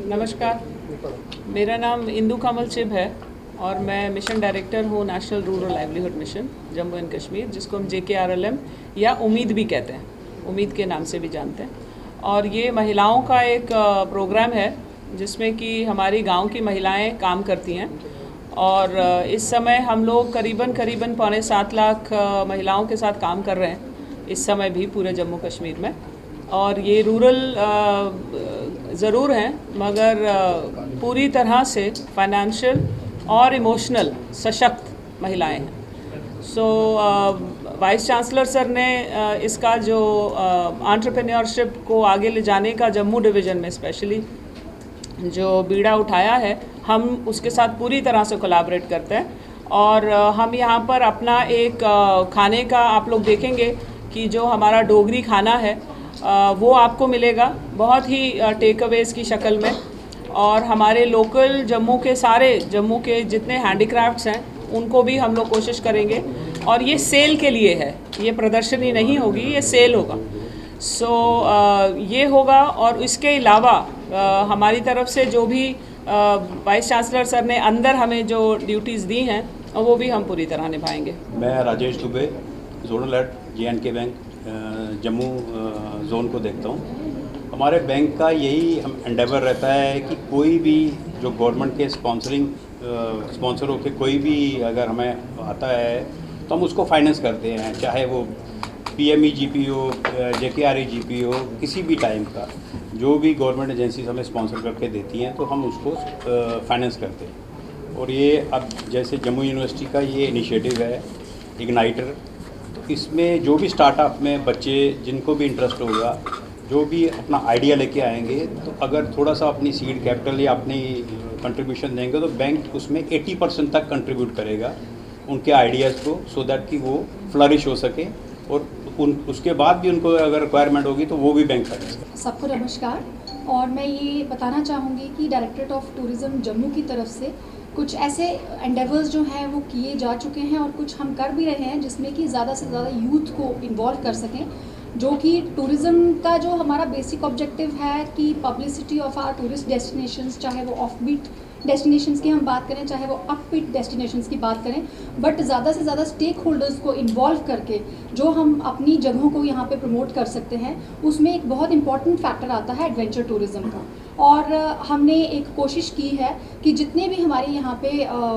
नमस्कार, मेरा नाम इंदु कमल चिब है और मैं मिशन डायरेक्टर हूँ national rural livelihood mission Jammu and Kashmir, जिसको हम JKRLM या उम्मीद भी कहते हैं, उम्मीद के नाम से भी जानते हैं। और ये महिलाओं का एक प्रोग्राम है जिसमें कि हमारी गांव की महिलाएं काम करती हैं और इस समय हम लोग करीबन 7.25 लाख महिलाओं के साथ काम कर रहे हैं इस समय भी पूरे जम्मू कश्मीर में। और ये रूरल ज़रूर हैं मगर पूरी तरह से फाइनेंशियल और इमोशनल सशक्त महिलाएं हैं। सो वाइस चांसलर सर ने इसका जो एंटरप्रेन्योरशिप को आगे ले जाने का जम्मू डिवीज़न में स्पेशली जो बीड़ा उठाया है, हम उसके साथ पूरी तरह से कोलैबोरेट करते हैं। और हम यहाँ पर अपना एक खाने का आप लोग देखेंगे कि जो हमारा डोगरी खाना है वो आपको मिलेगा बहुत ही टेक अवेज़ की शक्ल में। और हमारे लोकल जम्मू के जितने हैंडीक्राफ्ट्स हैं उनको भी हम लोग कोशिश करेंगे। और ये सेल के लिए है, ये प्रदर्शनी नहीं होगी, ये सेल होगा। सो ये होगा। और इसके अलावा हमारी तरफ से जो भी वाइस चांसलर सर ने अंदर हमें जो ड्यूटीज़ दी हैं वो भी हम पूरी तरह निभाएंगे। मैं Rajesh Dubey, zonal head JNK bank Jammu zone को देखता हूँ। हमारे बैंक का यही हम एंडेवर रहता है कि कोई भी जो गवर्नमेंट के स्पॉन्सर होकर कोई भी अगर हमें आता है तो हम उसको फाइनेंस करते हैं, चाहे वो PMEGP हो, JKREGP हो, किसी भी टाइम का जो भी गवर्नमेंट एजेंसीज हमें स्पॉन्सर करके देती हैं तो हम उसको फाइनेंस करते हैं। और ये अब जैसे जम्मू यूनिवर्सिटी का ये इनिशिएटिव है इग्नाइटर, तो इसमें जो भी स्टार्टअप में बच्चे जिनको भी इंटरेस्ट होगा, जो भी अपना आइडिया लेके आएंगे, तो अगर थोड़ा सा अपनी सीड कैपिटल या अपनी कंट्रीब्यूशन देंगे तो बैंक उसमें 80% तक कंट्रीब्यूट करेगा उनके आइडियाज़ को, सो दैट कि वो फ्लरिश हो सके। और उसके बाद भी उनको अगर रिक्वायरमेंट होगी तो वो भी बैंक फाइनेंस करेगा। सबको नमस्कार। और मैं ये बताना चाहूँगी कि डायरेक्टरेट ऑफ टूरिज़्म जम्मू की तरफ से कुछ ऐसे एंडेवर्स जो हैं वो किए जा चुके हैं और कुछ हम कर भी रहे हैं जिसमें कि ज़्यादा से ज़्यादा यूथ को इन्वॉल्व कर सकें, जो कि टूरिज़्म का जो हमारा बेसिक ऑब्जेक्टिव है कि publicity of our tourist destinations, चाहे वो ऑफ बीट डेस्टिनेशंस की हम बात करें, चाहे वो अप बीट डेस्टिनेशंस की बात करें, बट ज़्यादा से ज़्यादा स्टेक होल्डर्स को इन्वॉल्व करके जो हम अपनी जगहों को यहाँ पे प्रमोट कर सकते हैं, उसमें एक बहुत इंपॉर्टेंट फैक्टर आता है एडवेंचर टूरिज़्म का। और हमने एक कोशिश की है कि जितने भी हमारे यहाँ पे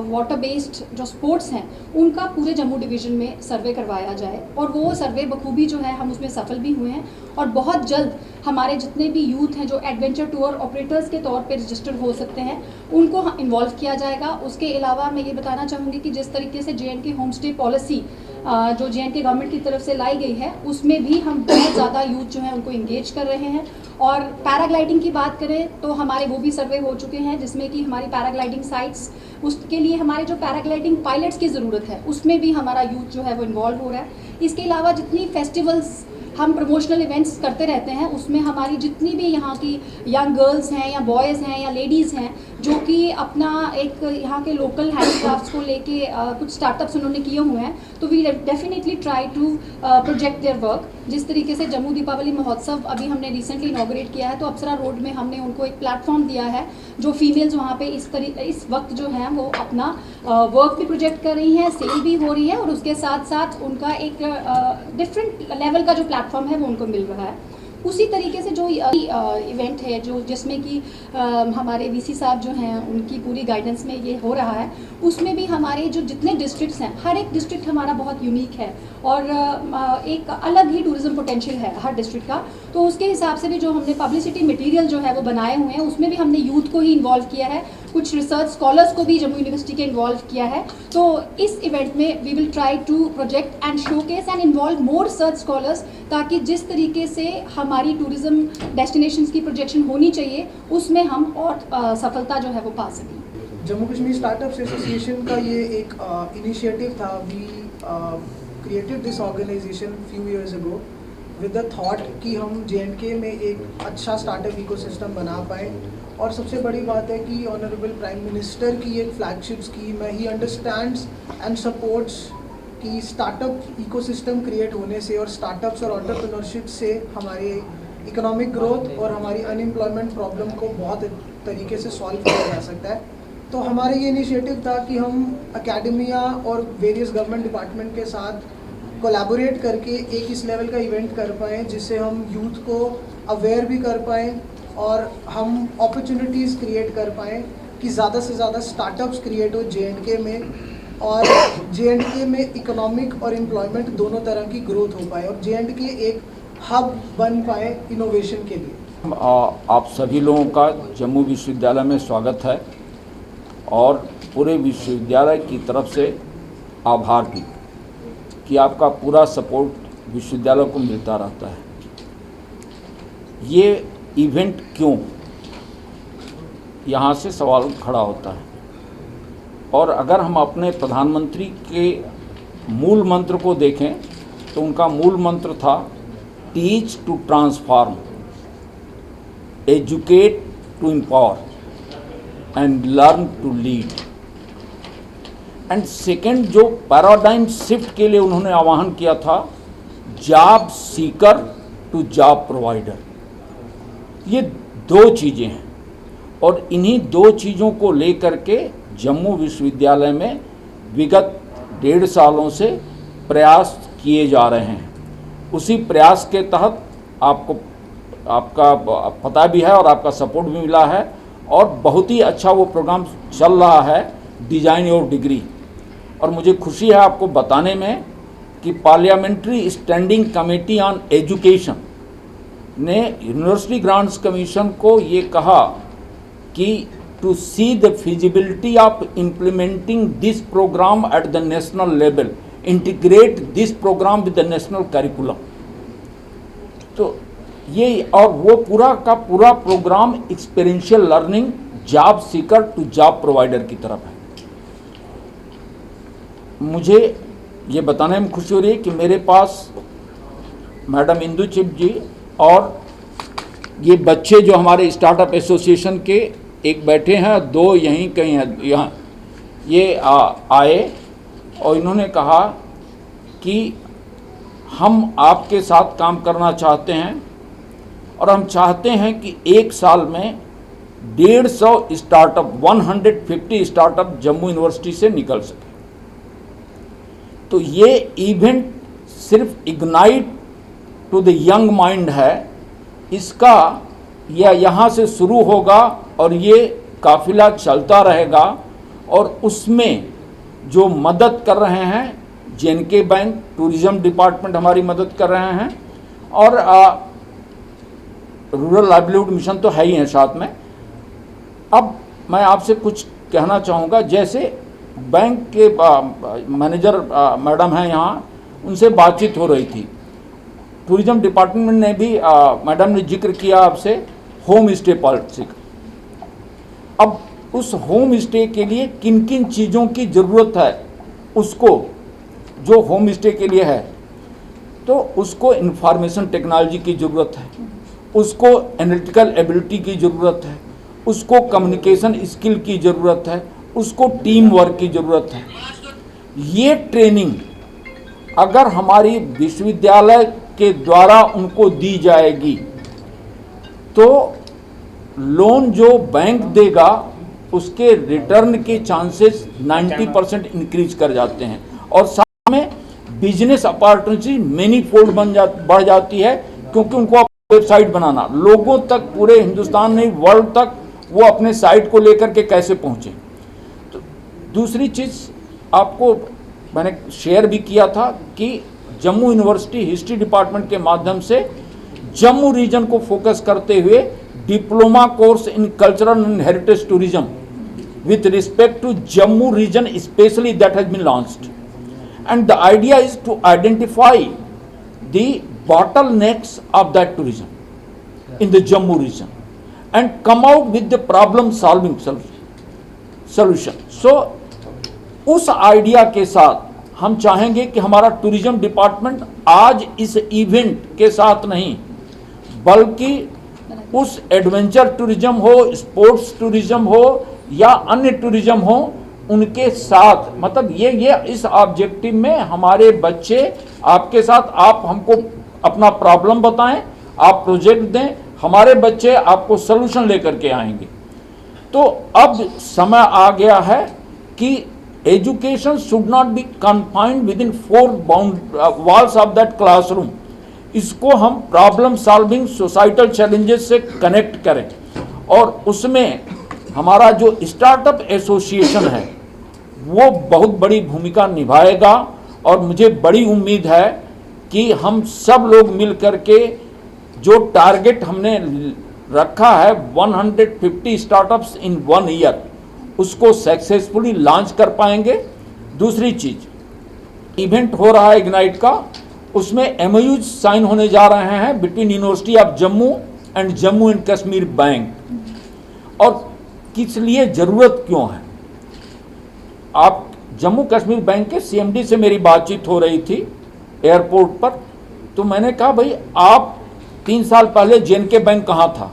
वाटर बेस्ड जो स्पोर्ट्स हैं उनका पूरे जम्मू डिवीज़न में सर्वे करवाया जाए, और वो सर्वे बखूबी जो है हम उसमें सफल भी हुए हैं। और बहुत जल्द हमारे जितने भी यूथ हैं जो एडवेंचर टूर ऑपरेटर्स के तौर पे रजिस्टर्ड हो सकते हैं उनको इन्वॉल्व किया जाएगा। उसके अलावा मैं ये बताना चाहूँगी कि जिस तरीके से JNK होम स्टे पॉलिसी जो JNK गवर्नमेंट की तरफ से लाई गई है, उसमें भी हम बहुत ज़्यादा यूथ जो है उनको इंगेज कर रहे हैं। और पैराग्लाइडिंग की बात करें तो हमारे वो भी सर्वे हो चुके हैं जिसमें कि हमारी पैराग्लाइडिंग साइट्स, उसके लिए हमारे जो पैराग्लाइडिंग पायलट्स की ज़रूरत है उसमें भी हमारा यूथ जो है वो इन्वॉल्व हो रहा है। इसके अलावा जितनी फेस्टिवल्स हम प्रमोशनल इवेंट्स करते रहते हैं उसमें हमारी जितनी भी यहाँ की यंग गर्ल्स हैं या बॉयज़ हैं या लेडीज़ हैं जो कि अपना एक यहाँ के लोकल हैंडक्राफ्ट्स को लेके कुछ स्टार्टअप्स उन्होंने किए हुए हैं, तो we definitely try to project their work. जिस तरीके से जम्मू दीपावली महोत्सव अभी हमने रिसेंटली इनॉग्रेट किया है, तो अप्सरा रोड में हमने उनको एक प्लेटफॉर्म दिया है जो फीमेल्स वहाँ पे इस वक्त जो है वो अपना वर्क भी प्रोजेक्ट कर रही हैं, सेल भी हो रही है, और उसके साथ साथ उनका एक डिफरेंट लेवल का जो प्लेटफॉर्म है वो उनको मिल रहा है। उसी तरीके से जो इवेंट है जो जिसमें कि हमारे VC साहब जो हैं उनकी पूरी गाइडेंस में ये हो रहा है, उसमें भी हमारे जो जितने डिस्ट्रिक्ट्स हैं, हर एक डिस्ट्रिक्ट हमारा बहुत यूनिक है और एक अलग ही टूरिज़्म पोटेंशियल है हर डिस्ट्रिक्ट का। तो उसके हिसाब से भी जो हमने पब्लिसिटी मटेरियल जो है वो बनाए हुए हैं उसमें भी हमने यूथ को ही इन्वॉल्व किया है, कुछ रिसर्च स्कॉलर्स को भी जम्मू यूनिवर्सिटी के इन्वॉल्व किया है। तो इस इवेंट में we will try to project and showcase and involve more research scholars, ताकि जिस तरीके से हमारी टूरिज़्म डेस्टिनेशंस की प्रोजेक्शन होनी चाहिए उसमें हम और सफलता जो है वो पा सकें। जम्मू कश्मीर स्टार्टअप्स एसोसिएशन का ये एक इनिशिएटिव था। We created this organisation few years ago with the thought कि हम JNK में एक अच्छा स्टार्टअप इकोसिस्टम बना पाएँ। और सबसे बड़ी बात है कि ऑनरेबल प्राइम मिनिस्टर की एक फ्लैगशिप स्कीम है, ही अंडरस्टैंड्स एंड सपोर्ट्स कि स्टार्टअप इकोसिस्टम क्रिएट होने से और स्टार्टअप्स और एंटरप्रेन्योरशिप से हमारे इकोनॉमिक ग्रोथ और हमारी अनएम्प्लॉयमेंट प्रॉब्लम को बहुत तरीके से सॉल्व किया जा सकता है। तो हमारा ये इनिशिएटिव था कि हम अकेडमिया और वेरियस गवर्नमेंट डिपार्टमेंट के साथ कोलैबोरेट करके एक इस लेवल का इवेंट कर पाएँ जिससे हम यूथ को अवेयर भी कर पाएँ और हम अपॉर्चुनिटीज़ क्रिएट कर पाएँ कि ज़्यादा से ज़्यादा स्टार्टअप्स क्रिएट हो JNK में, और JNK में इकोनॉमिक और एम्प्लॉयमेंट दोनों तरह की ग्रोथ हो पाए और JNK एक हब बन पाए इनोवेशन के लिए। आप सभी लोगों का जम्मू विश्वविद्यालय में स्वागत है और पूरे विश्वविद्यालय की तरफ से आभार भी कि आपका पूरा सपोर्ट विश्वविद्यालय को मिलता रहता है। ये इवेंट क्यों, यहाँ से सवाल खड़ा होता है। और अगर हम अपने प्रधानमंत्री के मूल मंत्र को देखें तो उनका मूल मंत्र था teach to transform, educate to empower and learn to lead. And second जो पैराडाइम शिफ्ट के लिए उन्होंने आह्वान किया था, job seeker to job provider. ये दो चीज़ें हैं और इन्हीं दो चीज़ों को लेकर के जम्मू विश्वविद्यालय में विगत 1.5 सालों से प्रयास किए जा रहे हैं। उसी प्रयास के तहत आपका पता भी है और आपका सपोर्ट भी मिला है और बहुत ही अच्छा वो प्रोग्राम चल रहा है, डिज़ाइन योर डिग्री। और मुझे खुशी है आपको बताने में कि parliamentary standing committee on education ने यूनिवर्सिटी ग्रांट्स कमीशन को ये कहा कि to see the feasibility of implementing this program at the national level, integrate this program with the national curriculum। तो ये और वो पूरा का पूरा program experiential learning job seeker to job provider की तरफ है। मुझे ये बताने में खुशी हो रही है कि मेरे पास मैडम इंदू चिप जी और ये बच्चे जो हमारे स्टार्टअप एसोसिएशन के एक बैठे हैं, 2 यहीं कहीं हैं, यहाँ ये आए और इन्होंने कहा कि हम आपके साथ काम करना चाहते हैं और हम चाहते हैं कि 1 साल में 150 स्टार्टअप 150 स्टार्टअप जम्मू यूनिवर्सिटी से निकल सके। तो ये इवेंट सिर्फ ignite to the young mind है, इसका यह यहाँ से शुरू होगा और ये काफिला चलता रहेगा और उसमें जो मदद कर रहे हैं JNK बैंक, टूरिज्म डिपार्टमेंट हमारी मदद कर रहे हैं और रूरल लाइवलीहुड मिशन तो है ही है साथ में। अब मैं आपसे कुछ कहना चाहूँगा, जैसे बैंक के मैनेजर मैडम हैं यहाँ, उनसे बातचीत हो रही थी। टूरिज्म डिपार्टमेंट ने भी मैडम ने जिक्र किया आपसे होम स्टे पॉलिसी। अब उस होम स्टे के लिए किन किन चीज़ों की ज़रूरत है, उसको जो होम स्टे के लिए है तो उसको इंफॉर्मेशन टेक्नोलॉजी की ज़रूरत है, उसको एनालिटिकल एबिलिटी की ज़रूरत है, उसको कम्युनिकेशन स्किल की ज़रूरत है, उसको टीम वर्क की ज़रूरत है। ये ट्रेनिंग अगर हमारी विश्वविद्यालय के द्वारा उनको दी जाएगी तो लोन जो बैंक देगा उसके रिटर्न के चांसेस 90% इंक्रीज कर जाते हैं और साथ में बिजनेस अपॉर्चुनिटी मेनी फोल्ड बढ़ जाती है, क्योंकि उनको वेबसाइट बनाना, लोगों तक पूरे हिंदुस्तान नहीं वर्ल्ड तक वो अपने साइट को लेकर के कैसे पहुँचे। तो दूसरी चीज़ आपको मैंने शेयर भी किया था कि जम्मू यूनिवर्सिटी हिस्ट्री डिपार्टमेंट के माध्यम से जम्मू रीजन को फोकस करते हुए diploma course in cultural and heritage tourism with respect to Jammu region especially that has been launched, and the idea is to identify the bottlenecks of that tourism in the Jammu region and come out with the problem solving solution. So उस idea के साथ हम चाहेंगे कि हमारा tourism department आज इस event के साथ नहीं बल्कि उस एडवेंचर टूरिज्म हो, स्पोर्ट्स टूरिज्म हो या अन्य टूरिज्म हो, उनके साथ मतलब ये इस ऑब्जेक्टिव में हमारे बच्चे आपके साथ, आप हमको अपना प्रॉब्लम बताएं, आप प्रोजेक्ट दें, हमारे बच्चे आपको सलूशन लेकर के आएंगे। तो अब समय आ गया है कि education should not be confined with in 4 walls of that classroom. इसको हम प्रॉब्लम सॉल्विंग सोसाइटल चैलेंजेस से कनेक्ट करें और उसमें हमारा जो स्टार्टअप एसोसिएशन है वो बहुत बड़ी भूमिका निभाएगा। और मुझे बड़ी उम्मीद है कि हम सब लोग मिल करके जो टारगेट हमने रखा है 150 स्टार्टअप्स इन 1 ईयर, उसको सक्सेसफुली लॉन्च कर पाएंगे। दूसरी चीज, इवेंट हो रहा है इग्नाइट का, उसमें एमओयू साइन होने जा रहे हैं between university of Jammu and Jammu and Kashmir bank. और किस लिए ज़रूरत क्यों है, आप जम्मू कश्मीर बैंक के सीएमडी से मेरी बातचीत हो रही थी एयरपोर्ट पर, तो मैंने कहा भाई आप 3 साल पहले जेएनके बैंक कहाँ था,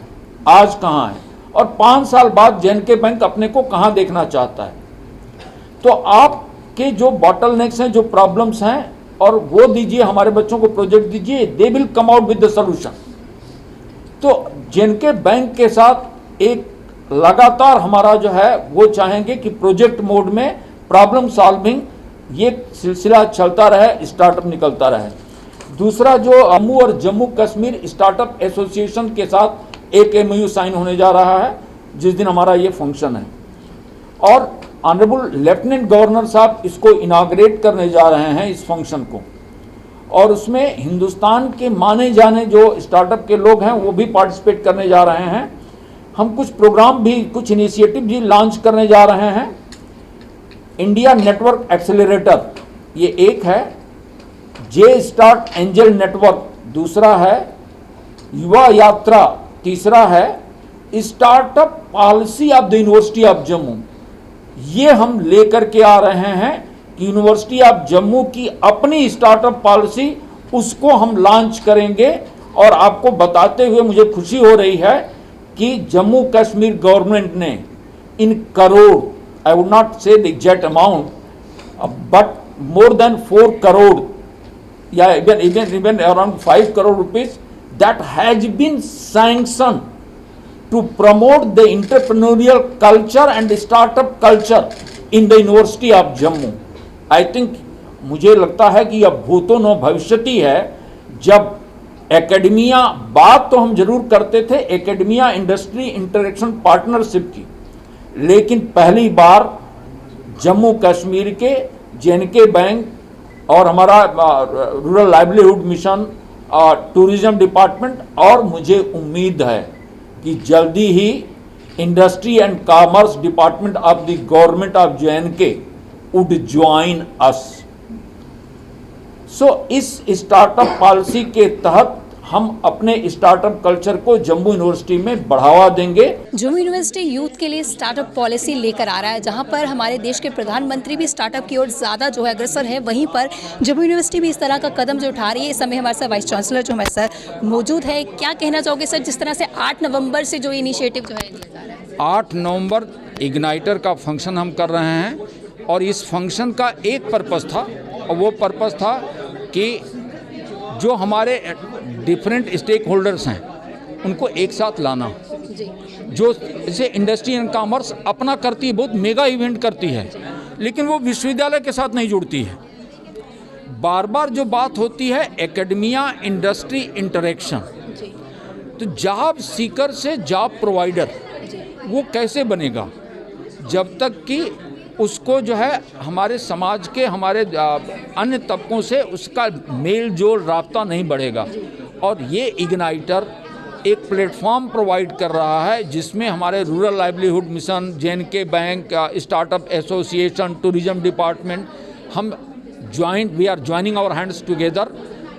आज कहाँ है, और 5 साल बाद जेएनके बैंक अपने को कहाँ देखना चाहता है। तो आपके जो बॉटलनेक्स हैं, जो प्रॉब्लम्स हैं, और वो दीजिए, हमारे बच्चों को प्रोजेक्ट दीजिए, they will come out with the solution. तो जेएनके बैंक के साथ एक लगातार हमारा जो है वो चाहेंगे कि प्रोजेक्ट मोड में प्रॉब्लम सॉल्विंग ये सिलसिला चलता रहे, स्टार्टअप निकलता रहे। दूसरा, जो जम्मू और जम्मू कश्मीर स्टार्टअप एसोसिएशन के साथ एक एमओयू साइन होने जा रहा है जिस दिन हमारा ये फंक्शन है, और ऑनरेबल लेफ्टिनेंट गवर्नर साहब इसको इनाग्रेट करने जा रहे हैं इस फंक्शन को, और उसमें हिंदुस्तान के माने जाने जो स्टार्टअप के लोग हैं वो भी पार्टिसिपेट करने जा रहे हैं। हम कुछ प्रोग्राम भी, कुछ इनिशिएटिव भी लॉन्च करने जा रहे हैं। इंडिया नेटवर्क एक्सेलरेटर ये एक है, जे स्टार्ट एंजल नेटवर्क दूसरा है, युवा यात्रा तीसरा है, startup policy of the university of Jammu, ये हम लेकर के आ रहे हैं कि यूनिवर्सिटी ऑफ जम्मू की अपनी स्टार्टअप पॉलिसी उसको हम लॉन्च करेंगे। और आपको बताते हुए मुझे खुशी हो रही है कि जम्मू कश्मीर गवर्नमेंट ने इन crore, I would not say the exact amount, but more than 4 crore, even around 5 crore rupees that has been sanctioned to promote the entrepreneurial culture and startup culture in the University of Jammu. I think मुझे लगता है कि यह भूतो न भविष्यति है। जब एकेडमिया, बात तो हम जरूर करते थे एकेडमिया इंडस्ट्री इंटरेक्शन पार्टनरशिप की, लेकिन पहली बार जम्मू कश्मीर के जेएनके बैंक और हमारा रूरल लाइवलीहुड मिशन और टूरिज्म डिपार्टमेंट, और मुझे उम्मीद है कि जल्दी ही industry and commerce department of the government of JNK would join us. So इस स्टार्टअप पॉलिसी के तहत हम अपने स्टार्टअप कल्चर को जम्मू यूनिवर्सिटी में बढ़ावा देंगे। जम्मू यूनिवर्सिटी यूथ के लिए स्टार्टअप पॉलिसी लेकर आ रहा है, जहां पर हमारे देश के प्रधानमंत्री भी स्टार्टअप की ओर ज़्यादा जो है अग्रसर है, वहीं पर जम्मू यूनिवर्सिटी भी इस तरह का कदम जो उठा रही है। इस समय हमारे साथ वाइस चांसलर जो हमारे साथ मौजूद है, क्या कहना चाहोगे सर, जिस तरह से 8 नवंबर से जो इनिशिएटिव जो है लिया जा रहा है? 8 नवंबर इग्नाइटर का फंक्शन हम कर रहे हैं, और इस फंक्शन का एक पर्पस था, और वो पर्पस था कि जो हमारे डिफरेंट स्टेक होल्डर्स हैं उनको एक साथ लाना। जो जैसे इंडस्ट्री एंड कॉमर्स अपना करती है, बहुत मेगा इवेंट करती है, लेकिन वो विश्वविद्यालय के साथ नहीं जुड़ती है। बार बार जो बात होती है एकेडमिया इंडस्ट्री इंटरेक्शन, तो जॉब सीकर से जॉब प्रोवाइडर वो कैसे बनेगा जब तक कि उसको जो है हमारे समाज के, हमारे अन्य तबकों से उसका मेल जोल राब्ता नहीं बढ़ेगा। और ये इग्नाइटर एक प्लेटफॉर्म प्रोवाइड कर रहा है जिसमें हमारे rural livelihood mission, JNK bank, startup association, tourism department, हम we are joining our hands together.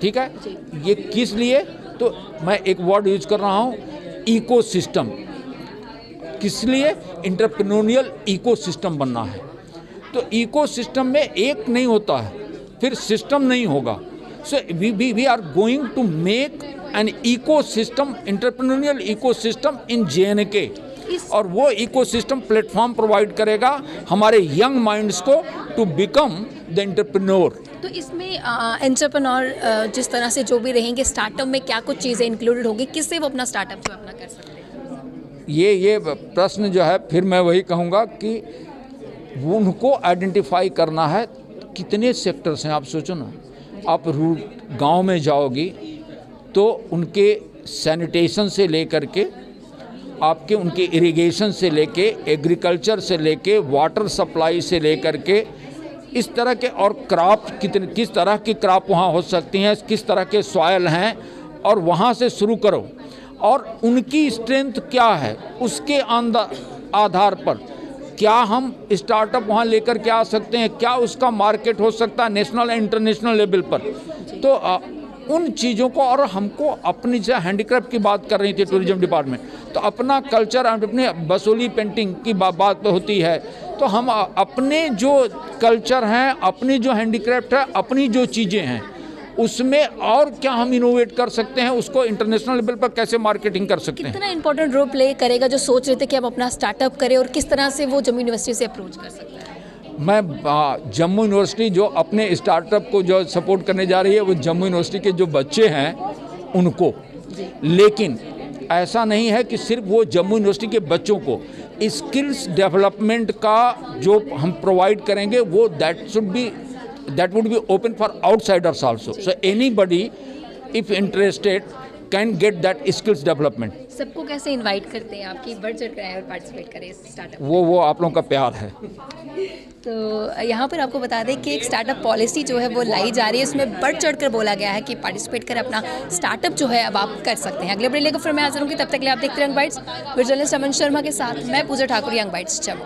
ठीक है, ये किस लिए, तो मैं एक वर्ड यूज कर रहा हूँ, इकोसिस्टम। किस लिए? एंटरप्रेन्योरियल इकोसिस्टम बनना है। तो इकोसिस्टम में एक नहीं होता है, फिर सिस्टम नहीं होगा। So we are going to make an ecosystem, entrepreneurial ecosystem in JNK, और वो इकोसिस्टम प्लेटफॉर्म प्रोवाइड करेगा हमारे यंग माइंड्स को टू बिकम द एंटरप्रेन्योर। तो इसमें एंटरप्रेन्योर जिस तरह से जो भी रहेंगे स्टार्टअप में क्या कुछ चीज़ें इंक्लूडेड होगी, किससे वो अपना स्टार्टअप जो अपना कर सकते हैं? ये प्रश्न जो है, फिर मैं वही कहूँगा कि उनको आइडेंटिफाई करना है। कितने सेक्टर्स हैं आप सोचो ना, आप गांव में जाओगी तो उनके सैनिटेशन से लेकर के आपके उनके इरिगेशन से लेके एग्रीकल्चर से लेके वाटर सप्लाई से लेकर के इस तरह के और क्रॉप किस तरह की क्रॉप वहाँ हो सकती हैं, किस तरह के सॉयल हैं, और वहाँ से शुरू करो और उनकी स्ट्रेंथ क्या है उसके आधार पर क्या हम स्टार्टअप वहाँ लेकर के आ सकते हैं, क्या उसका मार्केट हो सकता है नेशनल एंड इंटरनेशनल लेवल पर। तो उन चीज़ों को, और हमको अपनी जो हैंडीक्राफ्ट की बात कर रही थी टूरिज्म डिपार्टमेंट, तो अपना कल्चर अपने बसोली पेंटिंग की बात होती है, तो हम अपने जो कल्चर हैं, अपनी जो हैंडीक्राफ्ट है, अपनी जो चीज़ें हैं उसमें और क्या हम इनोवेट कर सकते हैं, उसको इंटरनेशनल लेवल पर कैसे मार्केटिंग कर सकते हैं। कितना इंपॉर्टेंट रोल प्ले करेगा जो सोच रहे थे कि हम अपना स्टार्टअप करें, और किस तरह से वो जम्मू यूनिवर्सिटी से अप्रोच कर सकते हैं? मैं जम्मू यूनिवर्सिटी जो अपने स्टार्टअप को जो सपोर्ट करने जा रही है वो जम्मू यूनिवर्सिटी के जो बच्चे हैं उनको, लेकिन ऐसा नहीं है कि सिर्फ वो जम्मू यूनिवर्सिटी के बच्चों को स्किल्स डेवलपमेंट का जो हम प्रोवाइड करेंगे वो that would be open for outsiders also. So anybody if interested can get that skills development. सबको कैसे इनवाइट करते हैं आपकी बढ़ चढ़ कर आए और पार्टिसिपेट करें इस स्टार्टअप? वो आप लोगों का प्यार है। तो यहाँ पर आपको बता दें कि एक स्टार्टअप पॉलिसी जो है वो लाई जा रही है, उसमें बढ़ चढ़ कर बोला गया है कि पार्टिसिपेट कर अपना स्टार्टअप जो है अब आप कर सकते हैं। अगले ब्रेक लेकर फिर मैं हाजिर हूँगी, तब तक के लिए आप देखते हैं यंग बाइट्स। जर्नलिस्ट अमन शर्मा के साथ मैं पूजा ठाकुर, यंग बाइट्स जम्मू।